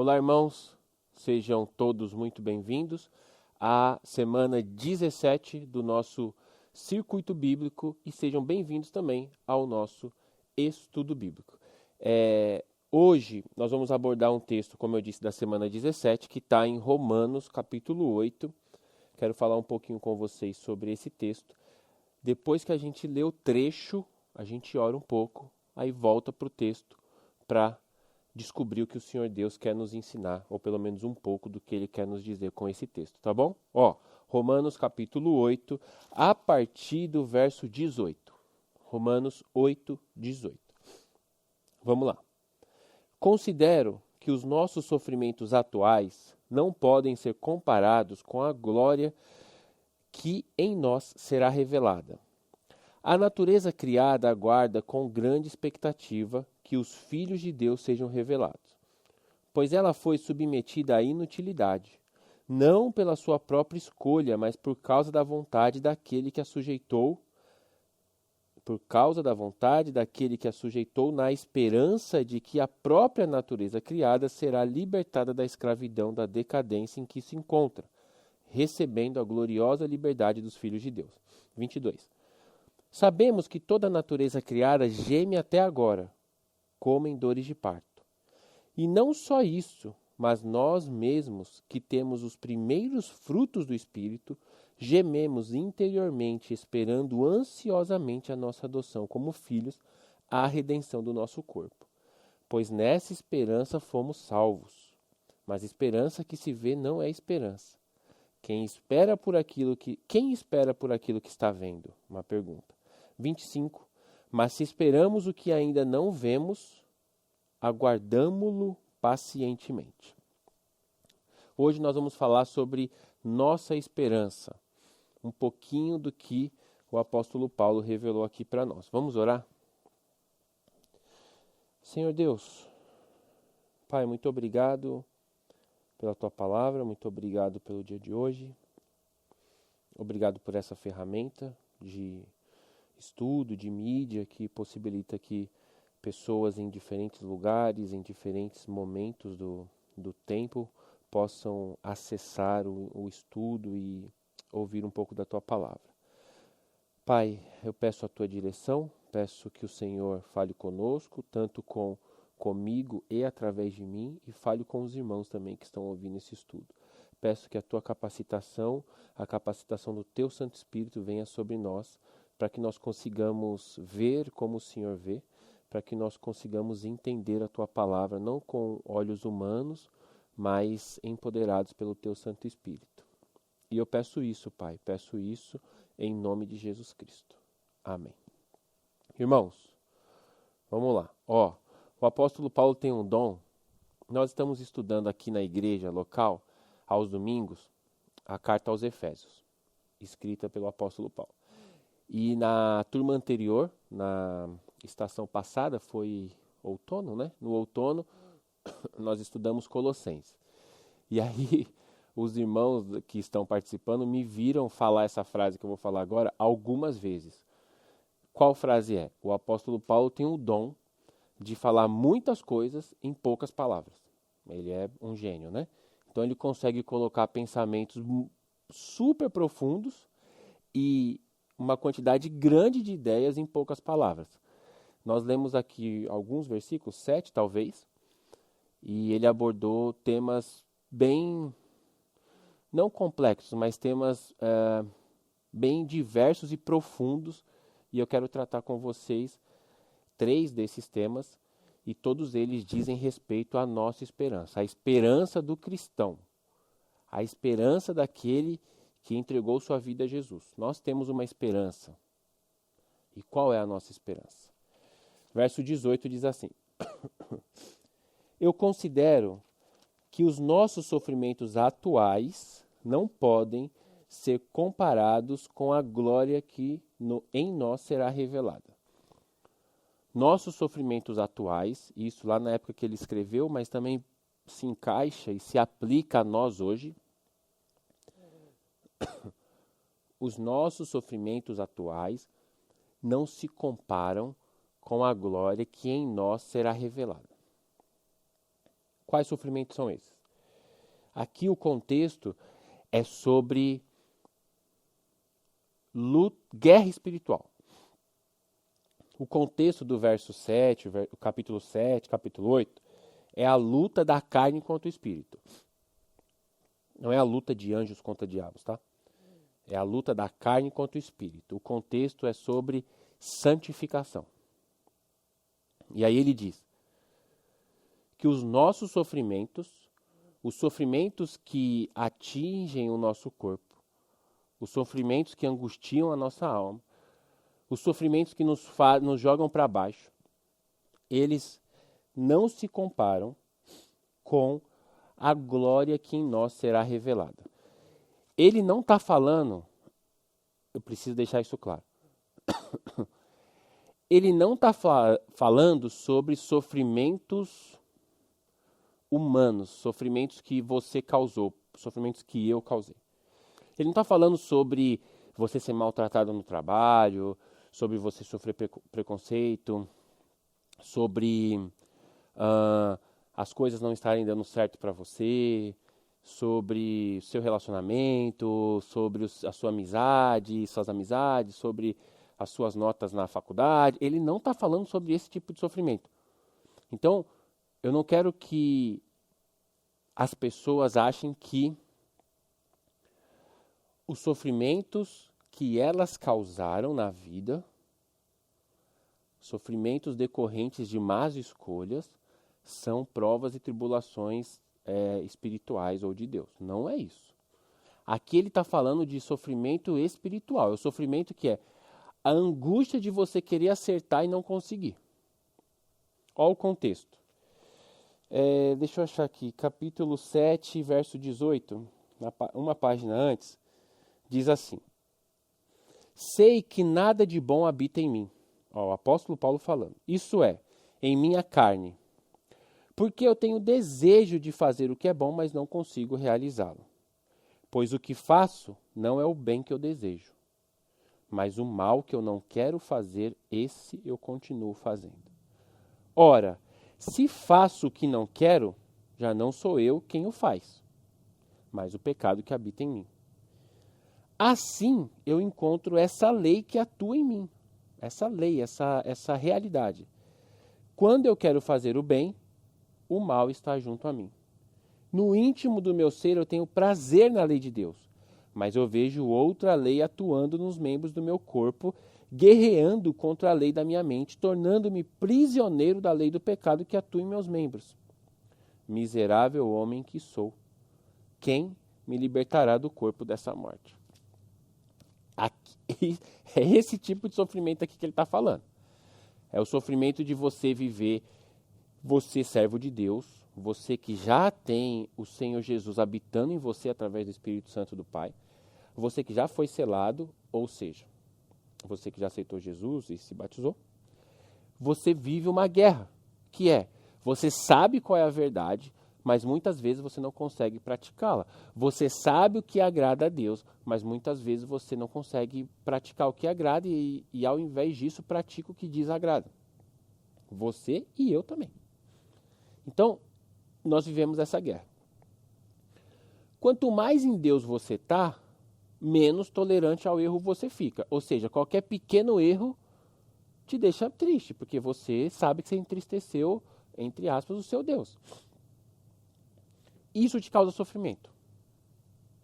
Olá, irmãos, sejam todos muito bem-vindos à semana 17 do nosso Circuito Bíblico e sejam bem-vindos também ao nosso Estudo Bíblico. Hoje nós vamos abordar um texto, como eu disse, da semana 17, que está em Romanos, capítulo 8. Quero falar um pouquinho com vocês sobre esse texto. Depois que a gente lê o trecho, a gente ora um pouco, aí volta para o texto para descobrir o que o Senhor Deus quer nos ensinar, ou pelo menos um pouco do que Ele quer nos dizer com esse texto, tá bom? Romanos capítulo 8, a partir do verso 18. Romanos 8, 18. Vamos lá. Considero que os nossos sofrimentos atuais não podem ser comparados com a glória que em nós será revelada. A natureza criada aguarda com grande expectativa que os filhos de Deus sejam revelados, pois ela foi submetida à inutilidade, não pela sua própria escolha, mas por causa da vontade daquele que a sujeitou, na esperança de que a própria natureza criada será libertada da escravidão da decadência em que se encontra, recebendo a gloriosa liberdade dos filhos de Deus. 22. Sabemos que toda a natureza criada geme até agora, como em dores de parto. E não só isso, mas nós mesmos, que temos os primeiros frutos do Espírito, gememos interiormente, esperando ansiosamente a nossa adoção como filhos, à redenção do nosso corpo. Pois nessa esperança fomos salvos. Mas esperança que se vê não é esperança. Quem espera por aquilo que está vendo? Uma pergunta. 25. Mas se esperamos o que ainda não vemos, aguardamo-lo pacientemente. Hoje nós vamos falar sobre nossa esperança, um pouquinho do que o apóstolo Paulo revelou aqui para nós. Vamos orar? Senhor Deus, Pai, muito obrigado pela Tua palavra, muito obrigado pelo dia de hoje, obrigado por essa ferramenta de estudo, de mídia que possibilita que pessoas em diferentes lugares, em diferentes momentos do tempo, possam acessar o estudo e ouvir um pouco da Tua palavra. Pai, eu peço a Tua direção, peço que o Senhor fale conosco, tanto comigo e através de mim, e fale com os irmãos também que estão ouvindo esse estudo. Peço que a Tua capacitação, a capacitação do Teu Santo Espírito venha sobre nós, para que nós consigamos ver como o Senhor vê, para que nós consigamos entender a Tua palavra, não com olhos humanos, mas empoderados pelo Teu Santo Espírito. E eu peço isso, Pai, peço isso em nome de Jesus Cristo. Amém. Irmãos, vamos lá. O apóstolo Paulo tem um dom. Nós estamos estudando aqui na igreja local, aos domingos, a carta aos Efésios, escrita pelo apóstolo Paulo. E na turma anterior, na estação passada, foi outono, né? No outono, nós estudamos Colossenses. E aí, os irmãos que estão participando me viram falar essa frase que eu vou falar agora algumas vezes. Qual frase é? O apóstolo Paulo tem o dom de falar muitas coisas em poucas palavras. Ele é um gênio, né? Então ele consegue colocar pensamentos super profundos e uma quantidade grande de ideias em poucas palavras. Nós lemos aqui alguns versículos, 7 talvez, e ele abordou temas bem, não complexos, mas temas bem diversos e profundos, e eu quero tratar com vocês 3 desses temas, e todos eles dizem respeito à nossa esperança, a esperança do cristão, a esperança daquele que entregou sua vida a Jesus. Nós temos uma esperança. E qual é a nossa esperança? Verso 18 diz assim: Eu considero que os nossos sofrimentos atuais não podem ser comparados com a glória que em nós será revelada. Nossos sofrimentos atuais, isso lá na época que ele escreveu, mas também se encaixa e se aplica a nós hoje. Os nossos sofrimentos atuais não se comparam com a glória que em nós será revelada. Quais sofrimentos são esses? Aqui o contexto é sobre guerra espiritual. O contexto do verso 7, o capítulo 7, capítulo 8, é a luta da carne contra o espírito. Não é a luta de anjos contra diabos, tá? É a luta da carne contra o espírito. O contexto é sobre santificação. E aí ele diz que os nossos sofrimentos, os sofrimentos que atingem o nosso corpo, os sofrimentos que angustiam a nossa alma, os sofrimentos que nos jogam para baixo, eles não se comparam com a glória que em nós será revelada. Ele não está falando, eu preciso deixar isso claro, ele não está falando sobre sofrimentos humanos, sofrimentos que você causou, sofrimentos que eu causei. Ele não está falando sobre você ser maltratado no trabalho, sobre você sofrer preconceito, sobre as coisas não estarem dando certo para você, sobre o seu relacionamento, sobre a sua amizade, suas amizades, sobre as suas notas na faculdade. Ele não está falando sobre esse tipo de sofrimento. Então, eu não quero que as pessoas achem que os sofrimentos que elas causaram na vida, sofrimentos decorrentes de más escolhas, são provas e tribulações espirituais ou de Deus. Não é isso. Aqui ele está falando de sofrimento espiritual. É o sofrimento que é a angústia de você querer acertar e não conseguir. Olha o contexto. Deixa eu achar aqui. Capítulo 7, verso 18. Uma página antes. Diz assim: sei que nada de bom habita em mim. Ó, o apóstolo Paulo falando. Isso é, em minha carne. Porque eu tenho desejo de fazer o que é bom, mas não consigo realizá-lo. Pois o que faço não é o bem que eu desejo, mas o mal que eu não quero fazer, esse eu continuo fazendo. Ora, se faço o que não quero, já não sou eu quem o faz, mas o pecado que habita em mim. Assim, eu encontro essa lei que atua em mim. Essa lei, essa realidade. Quando eu quero fazer o bem, o mal está junto a mim. No íntimo do meu ser eu tenho prazer na lei de Deus, mas eu vejo outra lei atuando nos membros do meu corpo, guerreando contra a lei da minha mente, tornando-me prisioneiro da lei do pecado que atua em meus membros. Miserável homem que sou, quem me libertará do corpo dessa morte? Aqui, é esse tipo de sofrimento aqui que ele está falando. É o sofrimento de você viver, você servo de Deus, você que já tem o Senhor Jesus habitando em você através do Espírito Santo do Pai, você que já foi selado, ou seja, você que já aceitou Jesus e se batizou, você vive uma guerra, que é, você sabe qual é a verdade, mas muitas vezes você não consegue praticá-la. Você sabe o que agrada a Deus, mas muitas vezes você não consegue praticar o que agrada e ao invés disso, pratica o que desagrada. Você e eu também. Então, nós vivemos essa guerra. Quanto mais em Deus você está, menos tolerante ao erro você fica. Ou seja, qualquer pequeno erro te deixa triste, porque você sabe que você entristeceu, entre aspas, o seu Deus. Isso te causa sofrimento.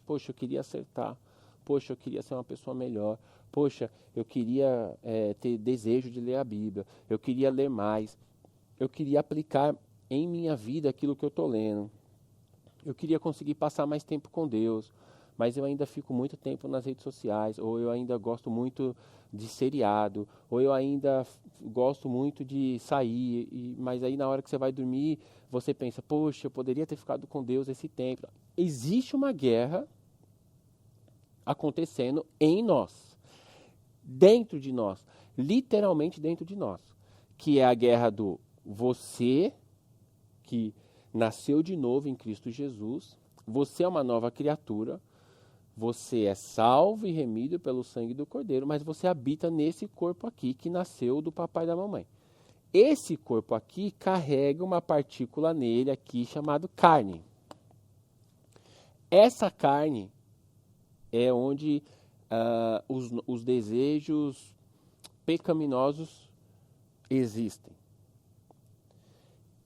Poxa, eu queria acertar. Poxa, eu queria ser uma pessoa melhor. Poxa, eu queria ter desejo de ler a Bíblia. Eu queria ler mais. Eu queria aplicar em minha vida aquilo que eu estou lendo. Eu queria conseguir passar mais tempo com Deus. Mas eu ainda fico muito tempo nas redes sociais. Ou eu ainda gosto muito de seriado. Ou eu ainda gosto muito de sair. Mas aí na hora que você vai dormir, você pensa, poxa, eu poderia ter ficado com Deus esse tempo. Existe uma guerra acontecendo em nós, dentro de nós, literalmente dentro de nós, que é a guerra do você que nasceu de novo em Cristo Jesus, você é uma nova criatura, você é salvo e remido pelo sangue do Cordeiro, mas você habita nesse corpo aqui que nasceu do papai e da mamãe. esse corpo aqui carrega uma partícula nele aqui chamado carne. Essa carne é onde os desejos pecaminosos existem.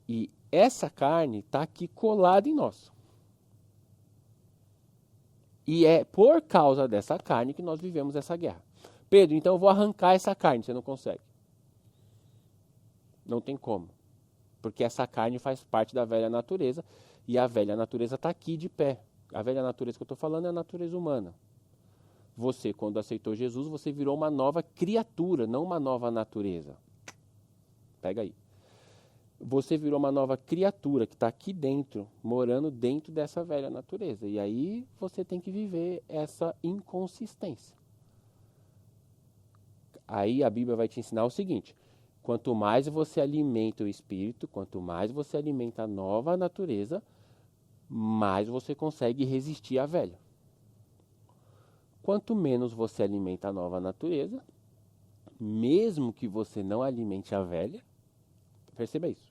E essa carne está aqui colada em nós. E é por causa dessa carne que nós vivemos essa guerra. Pedro, então eu vou arrancar essa carne. Você não consegue. Não tem como. Porque essa carne faz parte da velha natureza. E a velha natureza está aqui de pé. A velha natureza que eu estou falando é a natureza humana. Você, quando aceitou Jesus, você virou uma nova criatura, não uma nova natureza. Pega aí. Você virou uma nova criatura que está aqui dentro, morando dentro dessa velha natureza. E aí você tem que viver essa inconsistência. Aí a Bíblia vai te ensinar o seguinte: quanto mais você alimenta o Espírito, quanto mais você alimenta a nova natureza, mais você consegue resistir à velha. Quanto menos você alimenta a nova natureza, mesmo que você não alimente a velha, perceba isso.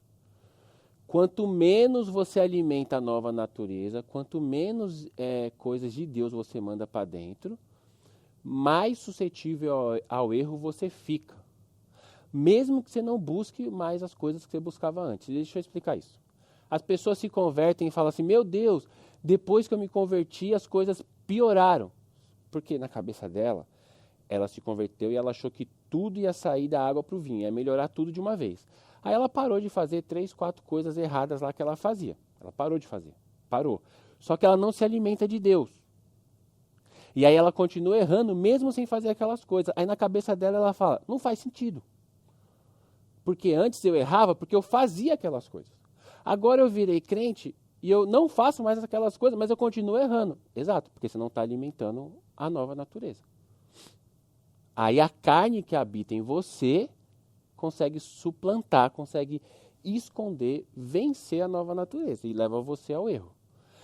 Quanto menos você alimenta a nova natureza, quanto menos coisas de Deus você manda para dentro, mais suscetível ao erro você fica. Mesmo que você não busque mais as coisas que você buscava antes. Deixa eu explicar isso. As pessoas se convertem e falam assim: meu Deus, depois que eu me converti as coisas pioraram. Porque na cabeça dela, ela se converteu e ela achou que tudo ia sair da água para o vinho, ia melhorar tudo de uma vez. Aí ela parou de fazer 3, 4 coisas erradas lá que ela fazia. Ela parou de fazer. Parou. Só que ela não se alimenta de Deus. E aí ela continua errando mesmo sem fazer aquelas coisas. Aí na cabeça dela ela fala: não faz sentido. Porque antes eu errava porque eu fazia aquelas coisas. Agora eu virei crente e eu não faço mais aquelas coisas, mas eu continuo errando. Exato, porque você não está alimentando a nova natureza. Aí a carne que habita em você consegue suplantar, consegue esconder, vencer a nova natureza e leva você ao erro.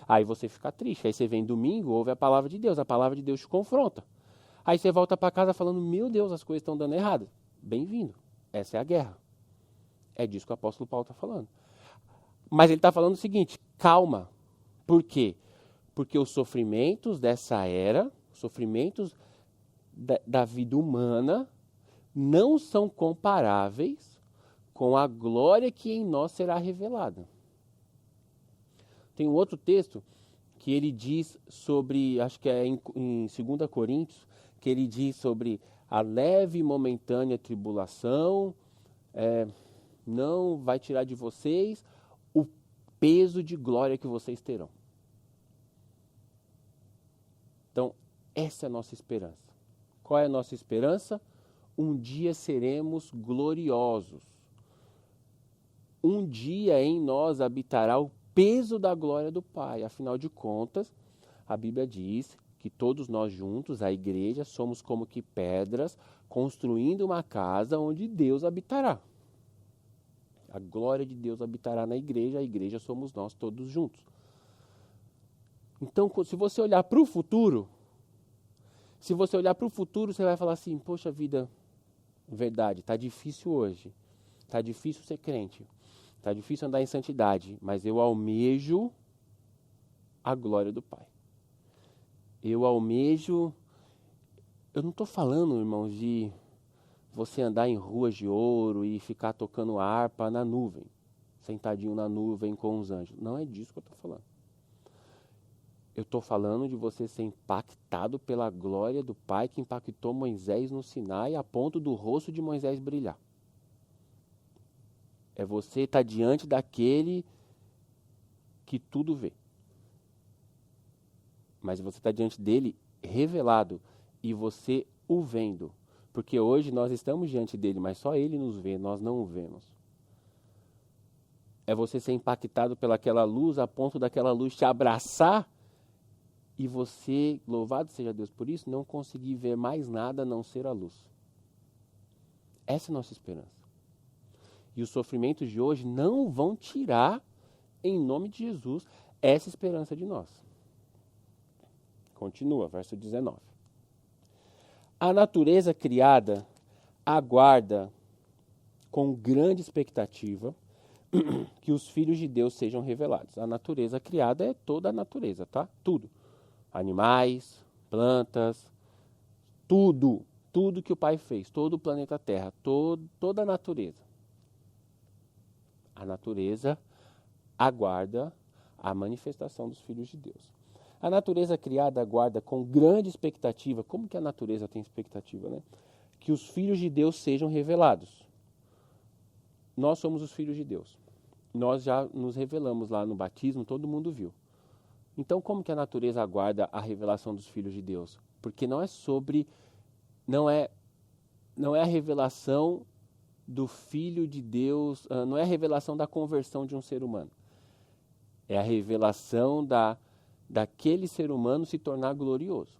Aí você fica triste, aí você vem domingo, ouve a palavra de Deus te confronta. Aí você volta para casa falando: meu Deus, as coisas estão dando errado. Bem-vindo, essa é a guerra. É disso que o apóstolo Paulo está falando. Mas ele está falando o seguinte: calma. Por quê? Porque os sofrimentos dessa era, os sofrimentos da vida humana, não são comparáveis com a glória que em nós será revelada. Tem um outro texto que ele diz sobre, acho que é em 2 Coríntios, que ele diz sobre a leve e momentânea tribulação, não vai tirar de vocês o peso de glória que vocês terão. Então, essa é a nossa esperança. Qual é a nossa esperança? Um dia seremos gloriosos. Um dia em nós habitará o peso da glória do Pai. Afinal de contas, a Bíblia diz que todos nós juntos, a igreja, somos como que pedras construindo uma casa onde Deus habitará. A glória de Deus habitará na igreja, a igreja somos nós todos juntos. Então, se você olhar para o futuro, você vai falar assim: poxa vida, verdade, está difícil hoje, está difícil ser crente, está difícil andar em santidade, mas eu almejo a glória do Pai. Eu não estou falando, irmãos, de você andar em ruas de ouro e ficar tocando harpa na nuvem, sentadinho na nuvem com os anjos. Não é disso que eu estou falando. Eu estou falando de você ser impactado pela glória do Pai que impactou Moisés no Sinai a ponto do rosto de Moisés brilhar. É você estar diante daquele que tudo vê. Mas você está diante dele revelado e você o vendo. Porque hoje nós estamos diante dele, mas só ele nos vê, nós não o vemos. É você ser impactado pelaquela luz a ponto daquela luz te abraçar e você, louvado seja Deus por isso, não conseguir ver mais nada a não ser a luz. Essa é a nossa esperança. E os sofrimentos de hoje não vão tirar, em nome de Jesus, essa esperança de nós. Continua, verso 19. A natureza criada aguarda com grande expectativa que os filhos de Deus sejam revelados. A natureza criada é toda a natureza, tá? Tudo. Animais, plantas, tudo que o Pai fez, todo o planeta Terra, toda a natureza. A natureza aguarda a manifestação dos filhos de Deus. A natureza criada aguarda com grande expectativa. Como que a natureza tem expectativa, né? Que os filhos de Deus sejam revelados. Nós somos os filhos de Deus. Nós já nos revelamos lá no batismo, todo mundo viu. Então, como que a natureza aguarda a revelação dos filhos de Deus? Porque não é a revelação do Filho de Deus, não é a revelação da conversão de um ser humano. É a revelação daquele ser humano se tornar glorioso.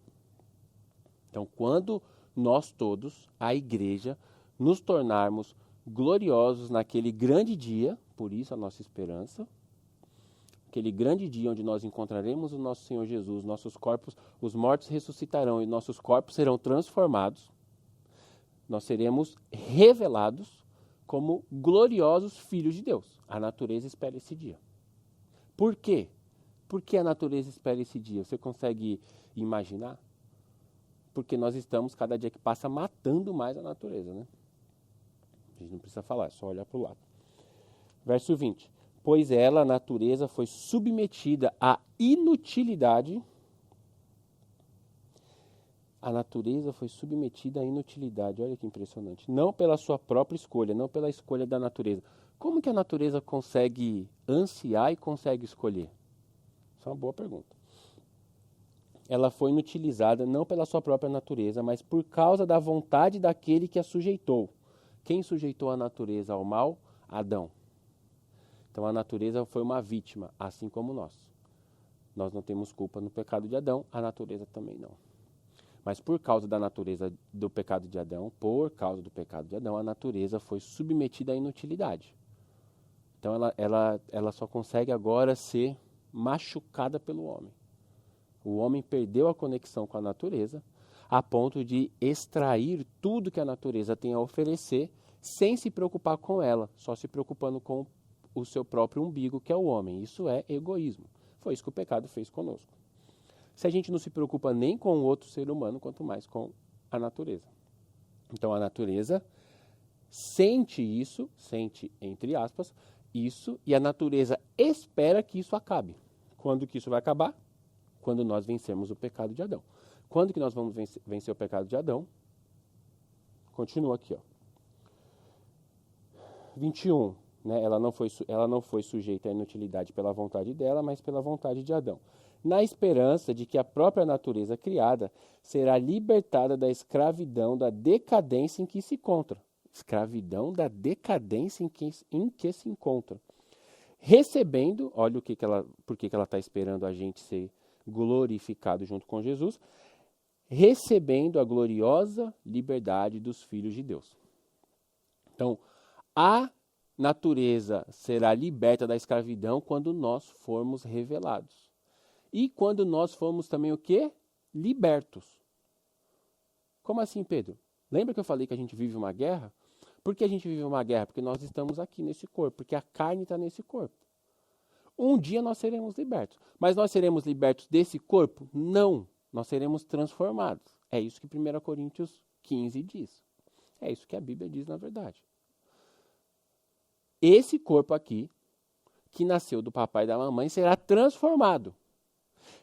Então, quando nós todos, a igreja, nos tornarmos gloriosos naquele grande dia, por isso a nossa esperança, aquele grande dia onde nós encontraremos o nosso Senhor Jesus, nossos corpos, os mortos ressuscitarão e nossos corpos serão transformados, nós seremos revelados como gloriosos filhos de Deus. A natureza espera esse dia. Por quê? Por que a natureza espera esse dia? Você consegue imaginar? Porque nós estamos, cada dia que passa, matando mais a natureza, né? A gente não precisa falar, é só olhar para o lado. Verso 20. Pois ela, a natureza, foi submetida à inutilidade. A natureza foi submetida à inutilidade. Olha que impressionante. Não pela sua própria escolha, não pela escolha da natureza. Como que a natureza consegue ansiar e consegue escolher? Isso é uma boa pergunta. Ela foi inutilizada não pela sua própria natureza, mas por causa da vontade daquele que a sujeitou. Quem sujeitou a natureza ao mal? Adão. Então a natureza foi uma vítima, assim como nós. Nós não temos culpa no pecado de Adão, a natureza também não. Mas por causa da natureza do pecado de Adão, a natureza foi submetida à inutilidade. Então ela só consegue agora ser machucada pelo homem. O homem perdeu a conexão com a natureza a ponto de extrair tudo que a natureza tem a oferecer sem se preocupar com ela, só se preocupando com o seu próprio umbigo, que é o homem. Isso é egoísmo. Foi isso que o pecado fez conosco. Se a gente não se preocupa nem com o outro ser humano, quanto mais com a natureza. Então a natureza sente isso, sente entre aspas, isso, e a natureza espera que isso acabe. Quando que isso vai acabar? Quando nós vencermos o pecado de Adão. Quando que nós vamos vencer o pecado de Adão? Continua aqui, ó. 21. Né? Ela não foi sujeita à inutilidade pela vontade dela, mas pela vontade de Adão. Na esperança de que a própria natureza criada será libertada da escravidão, da decadência em que se encontra. Escravidão da decadência em que se encontra. Recebendo, olha por que ela está esperando a gente ser glorificado junto com Jesus, recebendo a gloriosa liberdade dos filhos de Deus. Então, a natureza será liberta da escravidão quando nós formos revelados. E quando nós formos também o quê? Libertos. Como assim, Pedro? Lembra que eu falei que a gente vive uma guerra? Por que a gente vive uma guerra? Porque nós estamos aqui nesse corpo, porque a carne está nesse corpo. Um dia nós seremos libertos. Mas nós seremos libertos desse corpo? Não. Nós seremos transformados. É isso que 1 Coríntios 15 diz. É isso que a Bíblia diz, na verdade. Esse corpo aqui, que nasceu do papai e da mamãe, será transformado.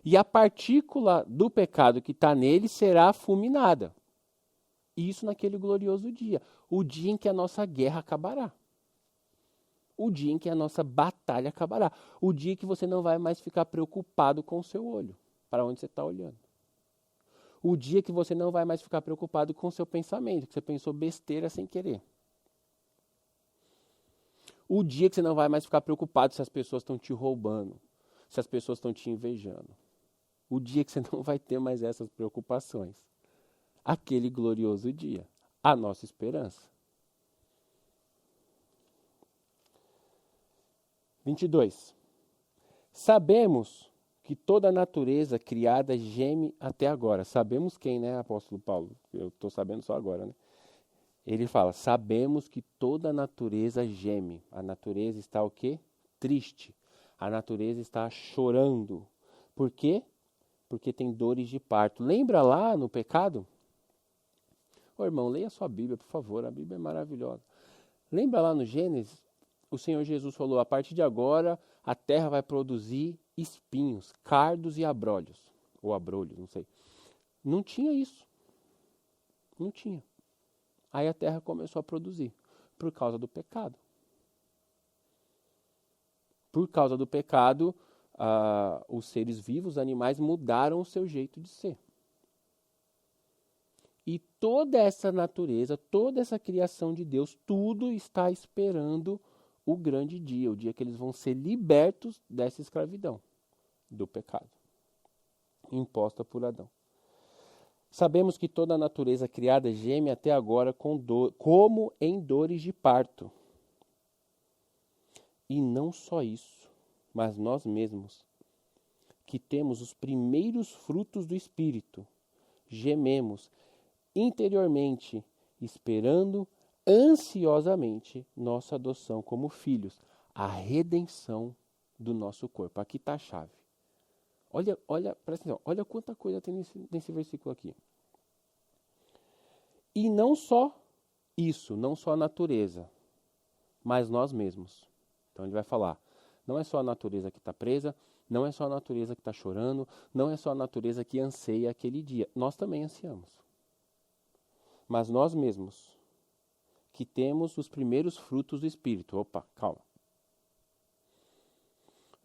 E a partícula do pecado que está nele será fulminada. Isso naquele glorioso dia. O dia em que a nossa guerra acabará. O dia em que a nossa batalha acabará. O dia que você não vai mais ficar preocupado com o seu olho, para onde você está olhando. O dia que você não vai mais ficar preocupado com o seu pensamento, que você pensou besteira sem querer. O dia que você não vai mais ficar preocupado se as pessoas estão te roubando, se as pessoas estão te invejando. O dia que você não vai ter mais essas preocupações. Aquele glorioso dia. A nossa esperança. 22. Sabemos que toda a natureza criada geme até agora. Sabemos quem, né, apóstolo Paulo? Eu estou sabendo só agora, né? Ele fala, sabemos que toda a natureza geme. A natureza está o quê? Triste. A natureza está chorando. Por quê? Porque tem dores de parto. Lembra lá no pecado? Ô irmão, leia sua Bíblia, por favor. A Bíblia é maravilhosa. Lembra lá no Gênesis? O Senhor Jesus falou, a partir de agora, a terra vai produzir espinhos, cardos e abrolhos. Ou abrolhos, não sei. Não tinha isso. Não tinha. Aí a terra começou a produzir, por causa do pecado. Por causa do pecado, os seres vivos, os animais, mudaram o seu jeito de ser. E toda essa natureza, toda essa criação de Deus, tudo está esperando o grande dia, o dia que eles vão ser libertos dessa escravidão, do pecado, imposta por Adão. Sabemos que toda a natureza criada geme até agora como em dores de parto. E não só isso, mas nós mesmos, que temos os primeiros frutos do Espírito, gememos interiormente, esperando ansiosamente nossa adoção como filhos, a redenção do nosso corpo. Aqui está a chave. Olha, presta atenção, olha quanta coisa tem nesse versículo aqui. E não só isso, não só a natureza, mas nós mesmos. Então ele vai falar, não é só a natureza que está presa, não é só a natureza que está chorando, não é só a natureza que anseia aquele dia. Nós também ansiamos. Mas nós mesmos, que temos os primeiros frutos do Espírito. Opa, calma.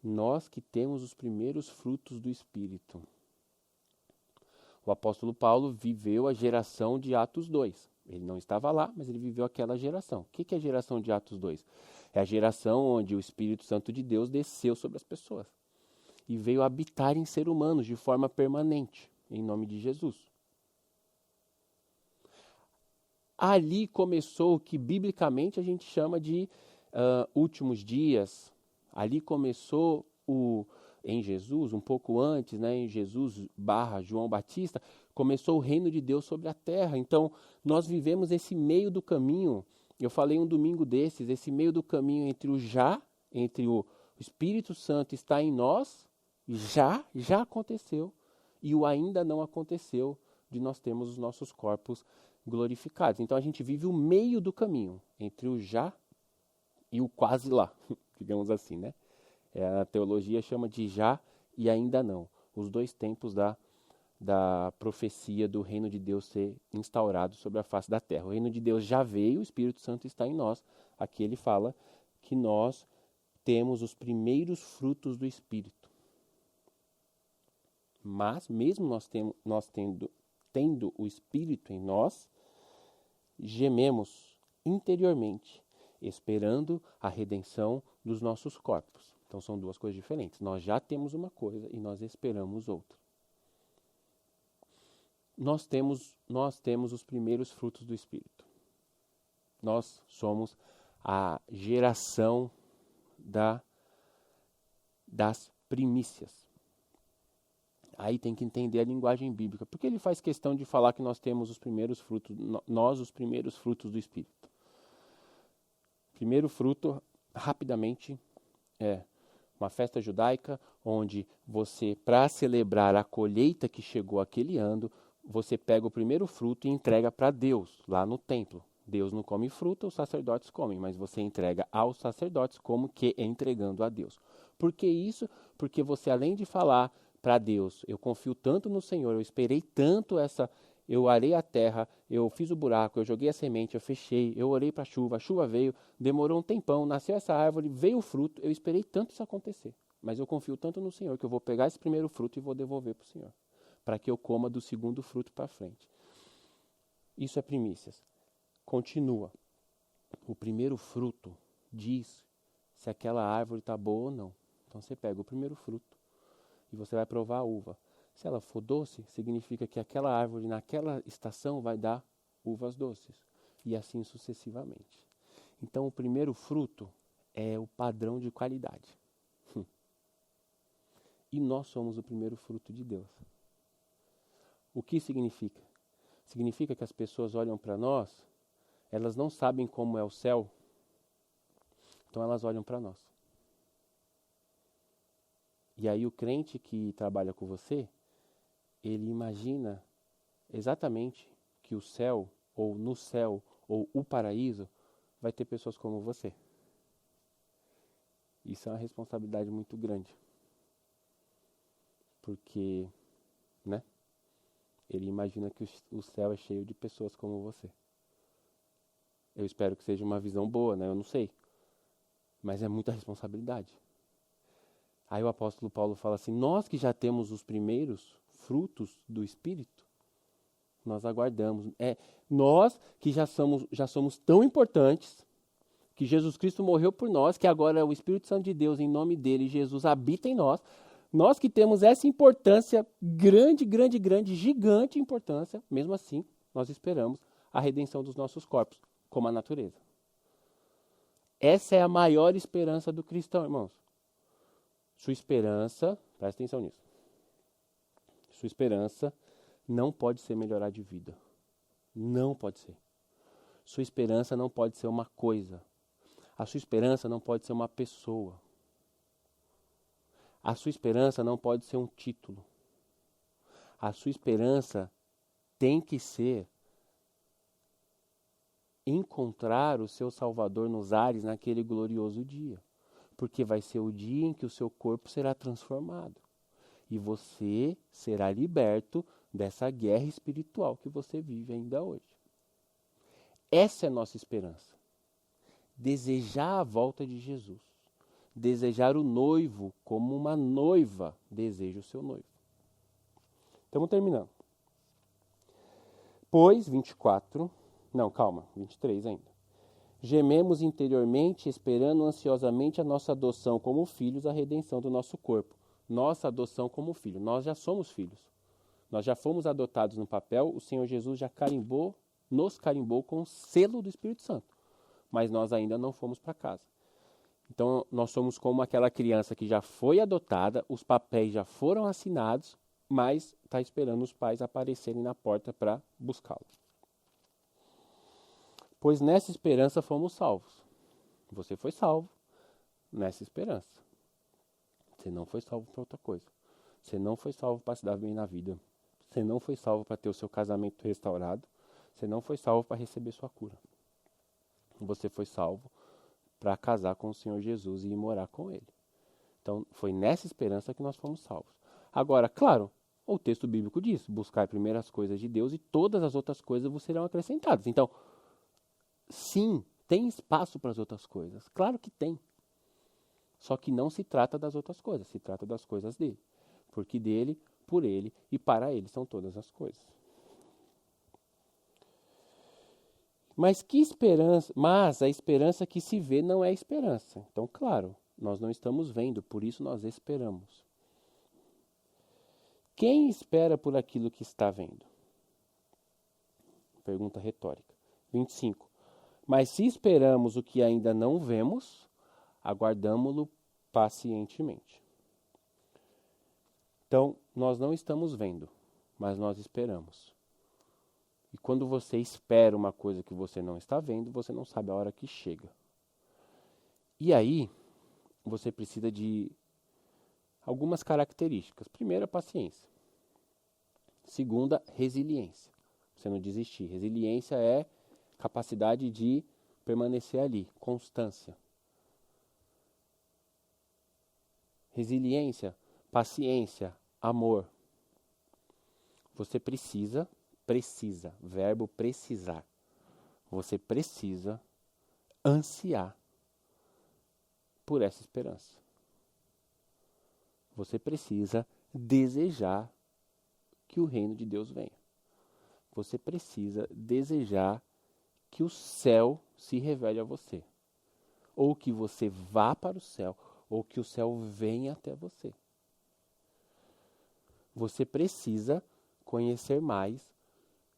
Nós que temos os primeiros frutos do Espírito. O apóstolo Paulo viveu a geração de Atos 2. Ele não estava lá, mas ele viveu aquela geração. O que é a geração de Atos 2? É a geração onde o Espírito Santo de Deus desceu sobre as pessoas e veio habitar em seres humanos de forma permanente, em nome de Jesus. Ali começou o que biblicamente a gente chama de últimos dias. Ali começou em Jesus, um pouco antes, né, em Jesus / João Batista, começou o reino de Deus sobre a terra. Então, nós vivemos esse meio do caminho. Eu falei um domingo desses, esse meio do caminho entre o Espírito Santo está em nós, já aconteceu, e o ainda não aconteceu, de nós termos os nossos corpos glorificados. Então a gente vive o meio do caminho entre o já e o quase lá, digamos assim, né? A teologia chama de já e ainda não. Os dois tempos da profecia do reino de Deus ser instaurado sobre a face da terra. O reino de Deus já veio, o Espírito Santo está em nós. Aqui ele fala que nós temos os primeiros frutos do Espírito. Mas mesmo nós tendo o Espírito em nós, gememos interiormente, esperando a redenção dos nossos corpos. Então são duas coisas diferentes. Nós já temos uma coisa e nós esperamos outra. Nós temos os primeiros frutos do Espírito. Nós somos a geração das primícias. Aí tem que entender a linguagem bíblica. Por que ele faz questão de falar que nós temos os primeiros frutos, nós os primeiros frutos do Espírito? Primeiro fruto, rapidamente, é uma festa judaica, onde você, para celebrar a colheita que chegou aquele ano, você pega o primeiro fruto e entrega para Deus, lá no templo. Deus não come fruta, os sacerdotes comem, mas você entrega aos sacerdotes como que entregando a Deus. Por que isso? Porque você, além de falar para Deus, eu confio tanto no Senhor, eu esperei tanto eu arei a terra, eu fiz o buraco, eu joguei a semente, eu fechei, eu orei para a chuva veio, demorou um tempão, nasceu essa árvore, veio o fruto, eu esperei tanto isso acontecer. Mas eu confio tanto no Senhor que eu vou pegar esse primeiro fruto e vou devolver para o Senhor, para que eu coma do segundo fruto para frente. Isso é primícias. Continua. O primeiro fruto diz se aquela árvore está boa ou não. Então você pega o primeiro fruto e você vai provar a uva. Se ela for doce, significa que aquela árvore naquela estação vai dar uvas doces. E assim sucessivamente. Então o primeiro fruto é o padrão de qualidade. E nós somos o primeiro fruto de Deus. O que significa? Significa que as pessoas olham para nós elas não sabem como é o céu, então elas olham para nós. E aí o crente que trabalha com você, ele imagina exatamente que o céu, ou no céu, ou o paraíso, vai ter pessoas como você. Isso é uma responsabilidade muito grande. Porque, né? Ele imagina que o céu é cheio de pessoas como você. Eu espero que seja uma visão boa, né? Eu não sei. Mas é muita responsabilidade. Aí o apóstolo Paulo fala assim, nós que já temos os primeiros frutos do Espírito, nós aguardamos. Nós que já somos tão importantes, que Jesus Cristo morreu por nós, que agora o Espírito Santo de Deus, em nome dele, Jesus habita em nós. Nós que temos essa importância grande, grande, grande, gigante importância, mesmo assim, nós esperamos a redenção dos nossos corpos, como a natureza. Essa é a maior esperança do cristão, irmãos. Sua esperança, presta atenção nisso, sua esperança não pode ser melhorar de vida. Não pode ser. Sua esperança não pode ser uma coisa. A sua esperança não pode ser uma pessoa. A sua esperança não pode ser um título. A sua esperança tem que ser encontrar o seu Salvador nos ares naquele glorioso dia. Porque vai ser o dia em que o seu corpo será transformado. E você será liberto dessa guerra espiritual que você vive ainda hoje. Essa é a nossa esperança. Desejar a volta de Jesus. Desejar o noivo como uma noiva deseja o seu noivo. Estamos terminando. Pois, 23 ainda. Gememos interiormente, esperando ansiosamente a nossa adoção como filhos, a redenção do nosso corpo. Nossa adoção como filho. Nós já somos filhos. Nós já fomos adotados no papel, o Senhor Jesus já nos carimbou com o selo do Espírito Santo. Mas nós ainda não fomos para casa. Então, nós somos como aquela criança que já foi adotada, os papéis já foram assinados, mas está esperando os pais aparecerem na porta para buscá-lo. Pois nessa esperança fomos salvos. Você foi salvo nessa esperança. Você não foi salvo para outra coisa. Você não foi salvo para se dar bem na vida. Você não foi salvo para ter o seu casamento restaurado. Você não foi salvo para receber sua cura. Você foi salvo para casar com o Senhor Jesus e ir morar com Ele. Então, foi nessa esperança que nós fomos salvos. Agora, claro, o texto bíblico diz, buscar primeiro as coisas de Deus e todas as outras coisas vos serão acrescentadas. Então, sim, tem espaço para as outras coisas. Claro que tem. Só que não se trata das outras coisas, se trata das coisas dele. Porque dele, por ele e para ele são todas as coisas. Mas a esperança que se vê não é esperança. Então, claro, nós não estamos vendo, por isso nós esperamos. Quem espera por aquilo que está vendo? Pergunta retórica. 25. Mas se esperamos o que ainda não vemos, aguardamo-lo pacientemente. Então, nós não estamos vendo, mas nós esperamos. E quando você espera uma coisa que você não está vendo, você não sabe a hora que chega. E aí, você precisa de algumas características. Primeira, paciência. Segunda, resiliência. Você não desistir. Resiliência é capacidade de permanecer ali, constância. Resiliência, paciência, amor. Você precisa, verbo precisar. Você precisa ansiar por essa esperança. Você precisa desejar que o reino de Deus venha. Você precisa desejar que o céu se revele a você. Ou que você vá para o céu, ou que o céu venha até você. Você precisa conhecer mais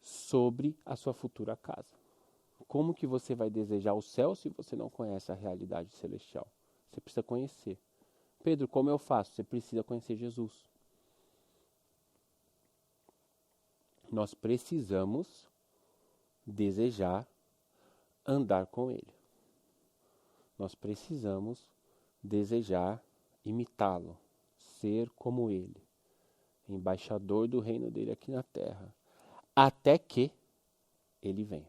sobre a sua futura casa. Como que você vai desejar o céu se você não conhece a realidade celestial? Você precisa conhecer. Pedro, como eu faço? Você precisa conhecer Jesus. Nós precisamos desejar andar com Ele. Nós precisamos desejar imitá-lo, ser como Ele, embaixador do reino dele aqui na terra, até que Ele venha.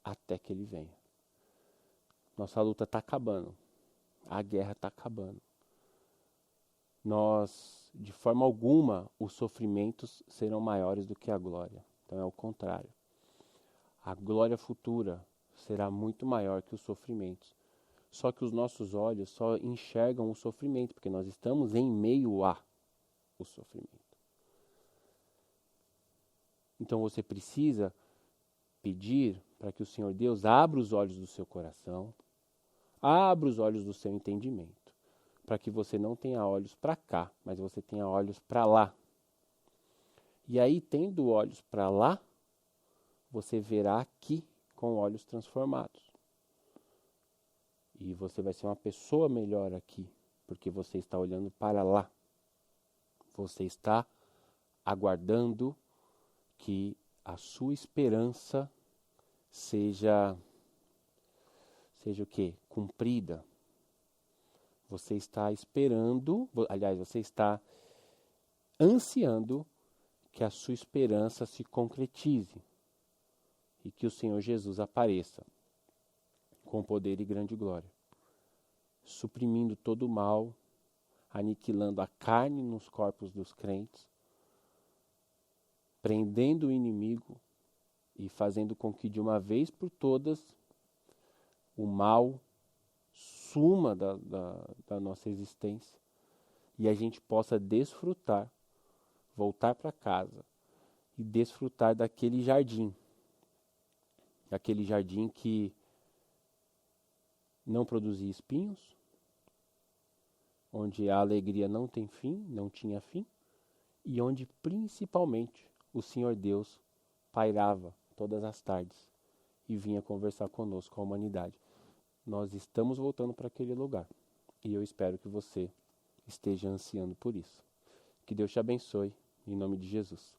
Até que Ele venha. Nossa luta está acabando. A guerra está acabando. Nós, de forma alguma, os sofrimentos serão maiores do que a glória. Então é o contrário. A glória futura será muito maior que os sofrimentos. Só que os nossos olhos só enxergam o sofrimento, porque nós estamos em meio a o sofrimento. Então você precisa pedir para que o Senhor Deus abra os olhos do seu coração, abra os olhos do seu entendimento, para que você não tenha olhos para cá, mas você tenha olhos para lá. E aí, tendo olhos para lá, você verá aqui com olhos transformados. E você vai ser uma pessoa melhor aqui, porque você está olhando para lá. Você está aguardando que a sua esperança seja o quê? Cumprida. Você está esperando, aliás, você está ansiando que a sua esperança se concretize e que o Senhor Jesus apareça com poder e grande glória, suprimindo todo o mal, aniquilando a carne nos corpos dos crentes, prendendo o inimigo e fazendo com que de uma vez por todas o mal suma da nossa existência e a gente possa desfrutar, voltar para casa e desfrutar daquele jardim que não produzia espinhos, onde a alegria não tem fim, não tinha fim, e onde principalmente o Senhor Deus pairava todas as tardes e vinha conversar conosco, a humanidade. Nós estamos voltando para aquele lugar e eu espero que você esteja ansiando por isso. Que Deus te abençoe, em nome de Jesus.